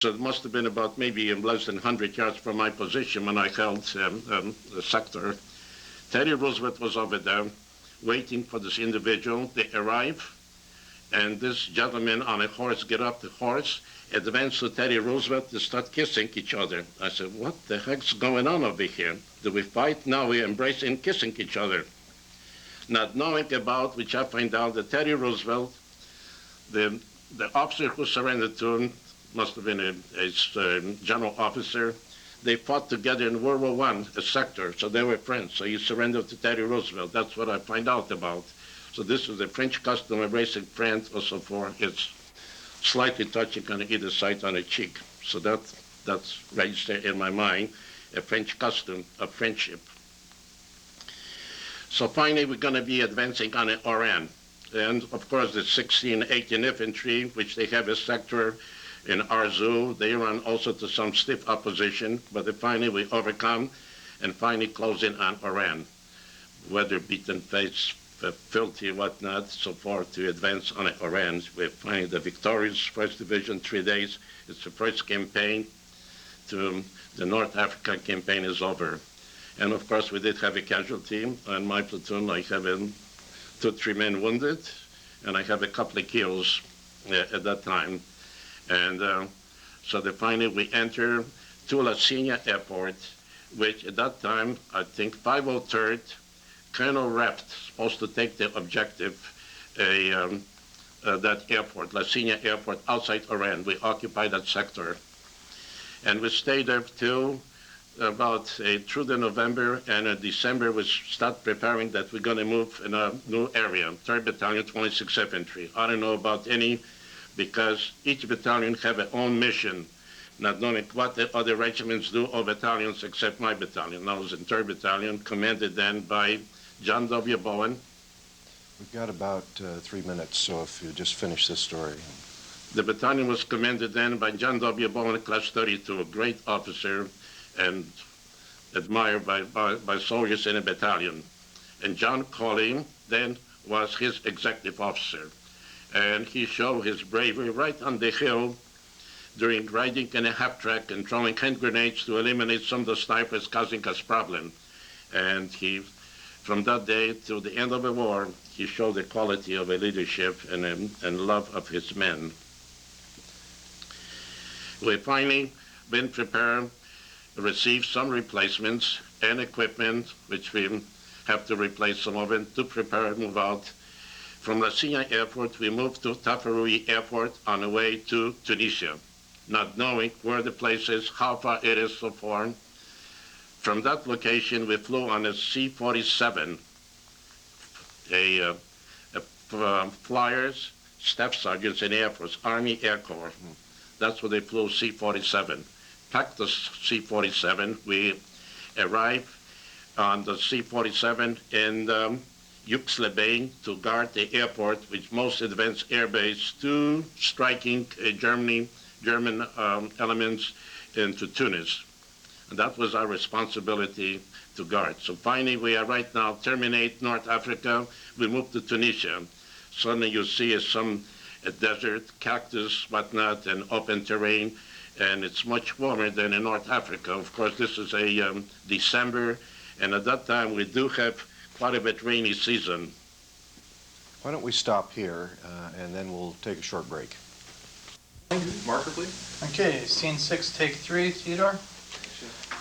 So it must have been about maybe less than 100 yards from my position when I held the sector. Teddy Roosevelt was over there waiting for this individual. They arrive, and this gentleman on a horse get off the horse, advance to Teddy Roosevelt to start kissing each other. I said, what the heck's going on over here? Do we fight? Now we embrace and kissing each other. Not knowing about, which I find out that Teddy Roosevelt, the officer who surrendered to him, must have been a general officer. They fought together in World War I, a sector, so they were friends. So he surrendered to Teddy Roosevelt. That's what I find out about. So this was a French custom of embracing friends, also for it's slightly touching on either side on the cheek. So that's registered in my mind, a French custom of friendship. So finally, we're going to be advancing on an Oran. And of course, the 16, 18 infantry, which they have a sector in Arzu, they run also to some stiff opposition, but finally we overcome and finally close in on Oran. Weather beaten face, filthy, whatnot, so far to advance on Oran. We find the victorious 1st Division, 3 days. It's the first campaign to the North Africa campaign is over. And of course, we did have a casualty. On my platoon, I have 2-3 men wounded, and I have a couple of kills at that time. And so finally we enter to La Signa Airport, which at that time, I think 503rd, Colonel Reft, supposed to take the objective, that airport, La Signa Airport, outside Oran. We occupied that sector. And we stayed there till about through the November, and in December we start preparing that we're going to move in a new area, 3rd Battalion, 26th Infantry. I don't know about any, because each battalion have their own mission, not knowing what the other regiments do or battalions except my battalion. I was in 3rd Battalion, commanded then by John W. Bowen. We've got about 3 minutes, so if you just finish this story. The battalion was commanded then by John W. Bowen, Class 32, a great officer and admired by soldiers in a battalion. And John Colley then was his executive officer. And he showed his bravery right on the hill during riding in a half-track and throwing hand grenades to eliminate some of the snipers causing us problem. And he, from that day till the end of the war, he showed the quality of a leadership and love of his men. We finally been prepared to receive some replacements and equipment, which we have to replace some of it to prepare and move out. From La Signa Airport, we moved to Tafaroui Airport on the way to Tunisia, not knowing where the place is, how far it is so far. From that location, we flew on a C-47, flyers, staff sergeants in Air Force, Army Air Corps. That's where they flew C-47. Packed the C-47, we arrived on the C-47 in Yux-les-Bains to guard the airport with most advanced air base to striking German elements into Tunis. And that was our responsibility to guard. So finally, we are right now terminate North Africa. We move to Tunisia. Suddenly you see a desert, cactus, whatnot, and open terrain, and it's much warmer than in North Africa. Of course, this is a December, and at that time we do have quite a bit rainy season. Why don't we stop here, and then we'll take a short break. Marker, please. Okay, scene 6, take 3, Theodore.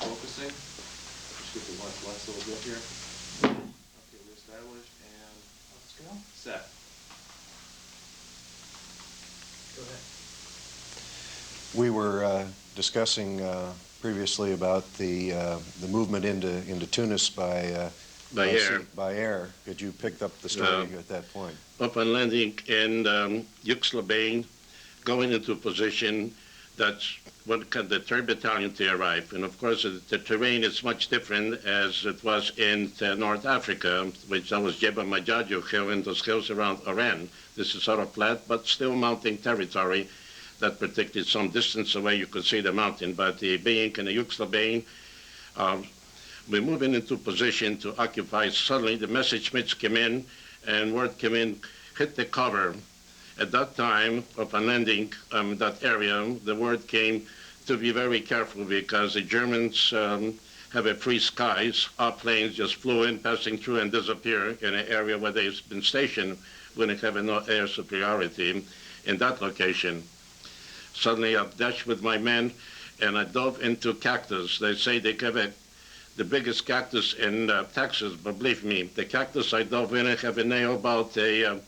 Focusing. Just get the last little bit here. Okay, we established and Let's go. set. Go ahead. We were discussing previously about the movement into Tunis by air. By air. Could you pick up the story at that point? Upon landing in Yux-les-Bains, going into a position that's what the 3rd Battalion to arrive. And of course, the terrain is much different as it was in North Africa, which that was Jebel Majadjo Hill and those hills around Oran. This is sort of flat, but still mountain territory that protected some distance away. You could see the mountain, but being in the Yux-les-Bains, we're moving into position to occupy. Suddenly, the Messerschmitts came in, and word came in, hit the cover. At that time, upon landing that area, the word came to be very careful because the Germans have a free skies. Our planes just flew in, passing through and disappear in an area where they've been stationed when they have no air superiority in that location. Suddenly I dashed with my men and I dove into cactus. They say they have the biggest cactus in Texas, but believe me, the cactus I dove in, I have a nail about an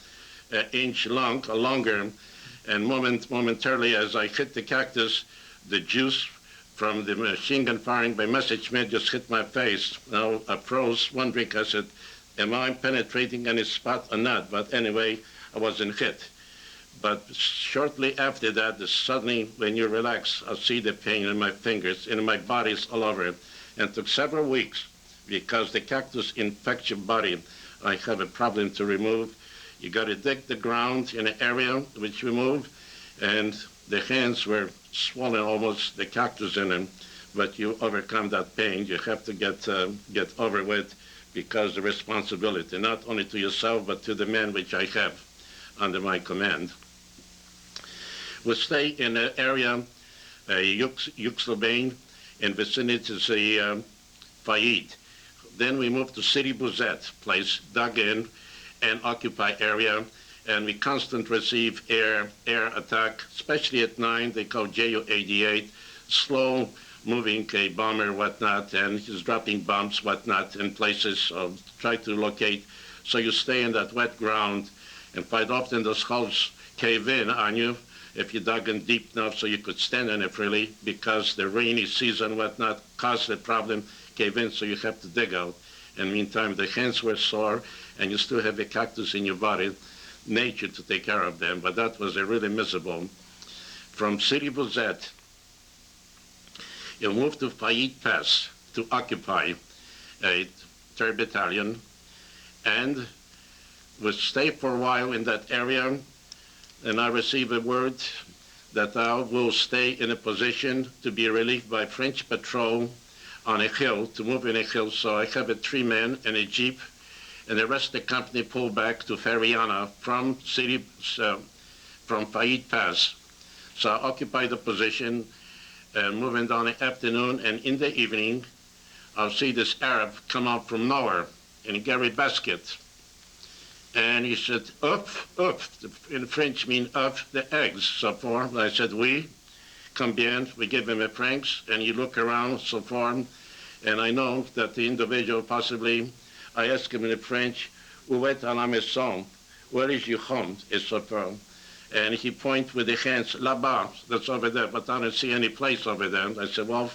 inch long, or longer, and momentarily as I hit the cactus, the juice from the machine gun firing by Messerschmitt just hit my face. Now I froze, wondering, I said, am I penetrating any spot or not? But anyway, I wasn't hit. But shortly after that, suddenly when you relax, I see the pain in my fingers, in my body's all over. And it took several weeks because the cactus infects your body. I have a problem to remove. You got to dig the ground in an area which you move, and the hands were swollen almost, the cactus in them. But you overcome that pain. You have to get over it because the responsibility, not only to yourself, but to the men which I have under my command. We stay in an area, Yuxlobane, in vicinity to the Fayette. Then we moved to City Bouzette, place dug in and occupy area, and we constantly receive air attack, especially at night. They call Ju-88, slow moving a bomber, whatnot, and he's dropping bombs, whatnot, in places, try to locate. So you stay in that wet ground, and quite often those hulls cave in on you if you dug in deep enough so you could stand in it freely, because the rainy season, whatnot, caused the problem, cave in, so you have to dig out. And meantime, the hands were sore, and you still have a cactus in your body, nature to take care of them, but that was a really miserable. From City Bouzette, you moved to Fayette Pass to occupy a 3rd Battalion, and would stay for a while in that area, and I received a word that I will stay in a position to be relieved by French patrol on a hill, to move in a hill. So I have 3 men and a jeep, and the rest of the company pulled back to Fariana from Fayette Pass. So I occupied the position, moving down the afternoon, and in the evening, I'll see this Arab come out from nowhere in a Gary basket. And he said, up, in French mean up, the eggs, so far. I said, oui, combien? We give him a francs, and you look around, so far, and I know that the individual possibly, I asked him in French, où est à la maison? Where is your home, et so far? And he pointed with the hands, là-bas, that's over there, but I don't see any place over there. I said, well,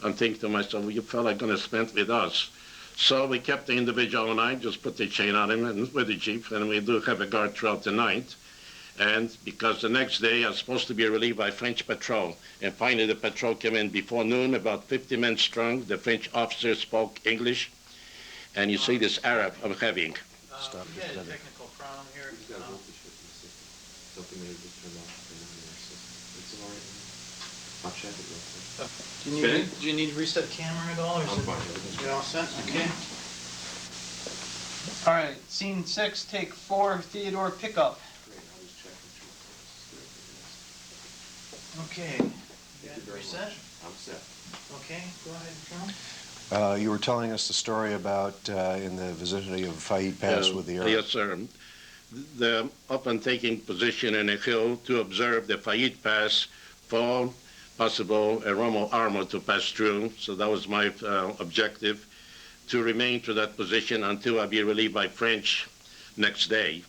I'm thinking to myself, well, you fella are going to spend with us. So we kept the individual all night, just put the chain on him and with the jeep, and we do have a guard throughout the night. And because the next day I was supposed to be relieved by French patrol, and finally the patrol came in before noon, about 50 men strong. The French officer spoke English, and you see this Arab I'm having. Stop. We had a technical problem here. He's got a voltage shift in the system. Something they just turned off in our system. It's all right. I'll check it real quick. Do you need to reset the camera at all? Or I'm is it- fine, everything's You all set? Okay. All right, scene 6, take 4, Theodore pickup. great. I'll just check and see. Okay. Thank You you very reset? much. I'm set. Okay, go ahead, John. You were telling us the story about in the vicinity of Fayette Pass with the Arab. Yes, sir. Upon taking position in a hill to observe the Fayette Pass for possible Romo armor to pass through. So that was my objective, to remain to that position until I be relieved by French next day.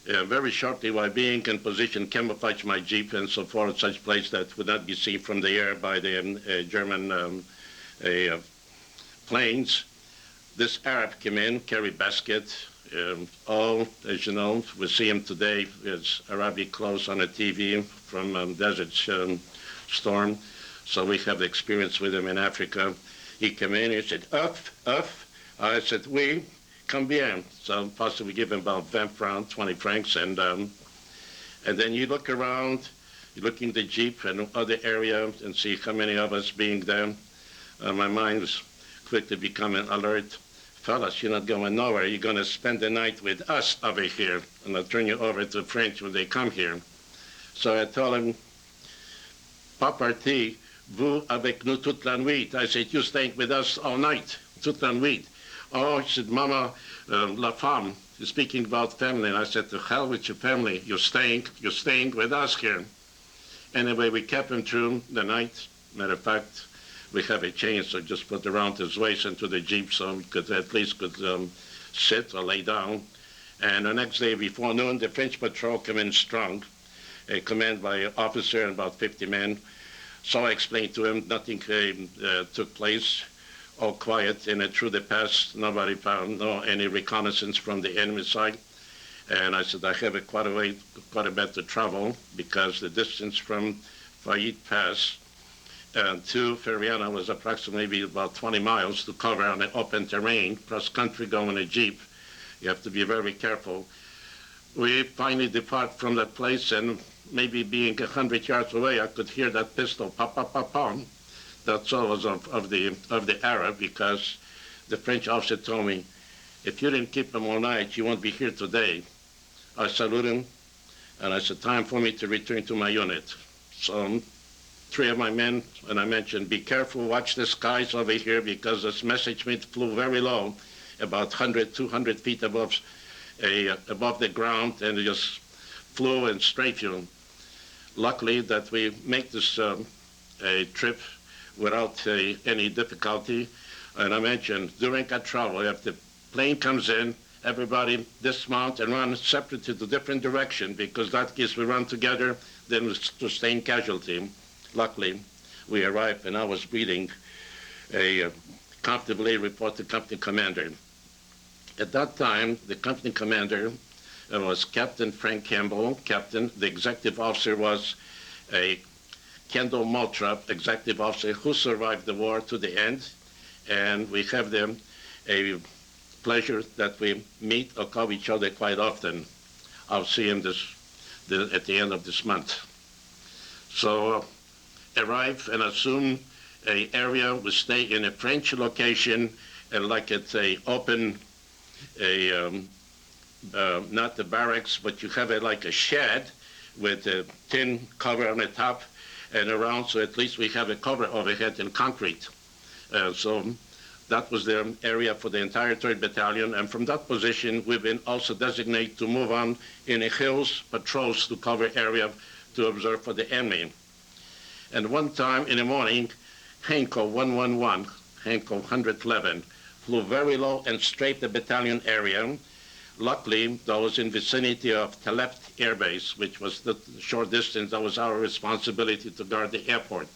Very shortly, while being in position, camouflage my jeep and so forth, such place that would not be seen from the air by the German planes. This Arab came in, carried basket, all, as you know, we see him today, it's Arabic clothes on a TV from Desert Storm. So we have experience with him in Africa. He came in, he said, up. I said, oui, combien? So possibly give him about 20 francs, 20 francs, and then you look around, you look in the Jeep and other areas and see how many of us being there. My mind was quickly becoming alert. fellas, you're not going nowhere. You're going to spend the night with us over here, and I'll turn you over to French when they come here. So I told him, pas parti, vous avec nous toute la nuit. I said, you're staying with us all night, toute la nuit. Oh, she said, Mama, la femme, you're speaking about family. And I said, to hell with your family. You're staying with us here. Anyway, we kept him through the night. Matter of fact, we have a chain, so just put around his waist into the Jeep so we could at least sit or lay down. And the next day before noon, the French patrol came in strong, commanded by an officer and about 50 men. So I explained to him nothing took place, all quiet, and through the pass, nobody found any reconnaissance from the enemy side. And I said, I have quite a bit to travel because the distance from Wheaton Pass to Ferriana was approximately about 20 miles to cover on the open terrain, cross country going a Jeep. You have to be very careful. We finally depart from that place, and maybe being 100 yards away, I could hear that pistol, pop, pop, pop, pop. That's all was of the Arab, because the French officer told me, if you didn't keep him all night, you won't be here today. I saluted him, and I said, time for me to return to my unit. So 3 of my men, and I mentioned, be careful, watch the skies over here, because this Messerschmitt flew very low, about 100, 200 feet above the ground, and it just flew and strafed you. Luckily that we make this a trip without any difficulty. And I mentioned, during our travel, if the plane comes in, everybody dismount and run separate to the different direction, because that case we run together, then we sustain casualty. Luckily, we arrived, and I was reading a comfortably report to company commander. At that time, the company commander was Captain Frank Campbell, captain. The executive officer was a Kendall Maltrap, executive officer, who survived the war to the end. And we have them a pleasure that we meet or call each other quite often. I'll see him at the end of this month. So arrive and assume an area, we stay in a French location, and like it's a open, not the barracks, but you have it like a shed with a tin cover on the top and around, so at least we have a cover overhead in concrete. So that was the area for the entire 3rd Battalion, and from that position, we've been also designated to move on in the hills, patrols to cover area to observe for the enemy. And one time in the morning, Henko 111, Henko 111, flew very low and strafed the battalion area. Luckily, that was in vicinity of Teleft Air Base, which was the short distance. That was our responsibility to guard the airport.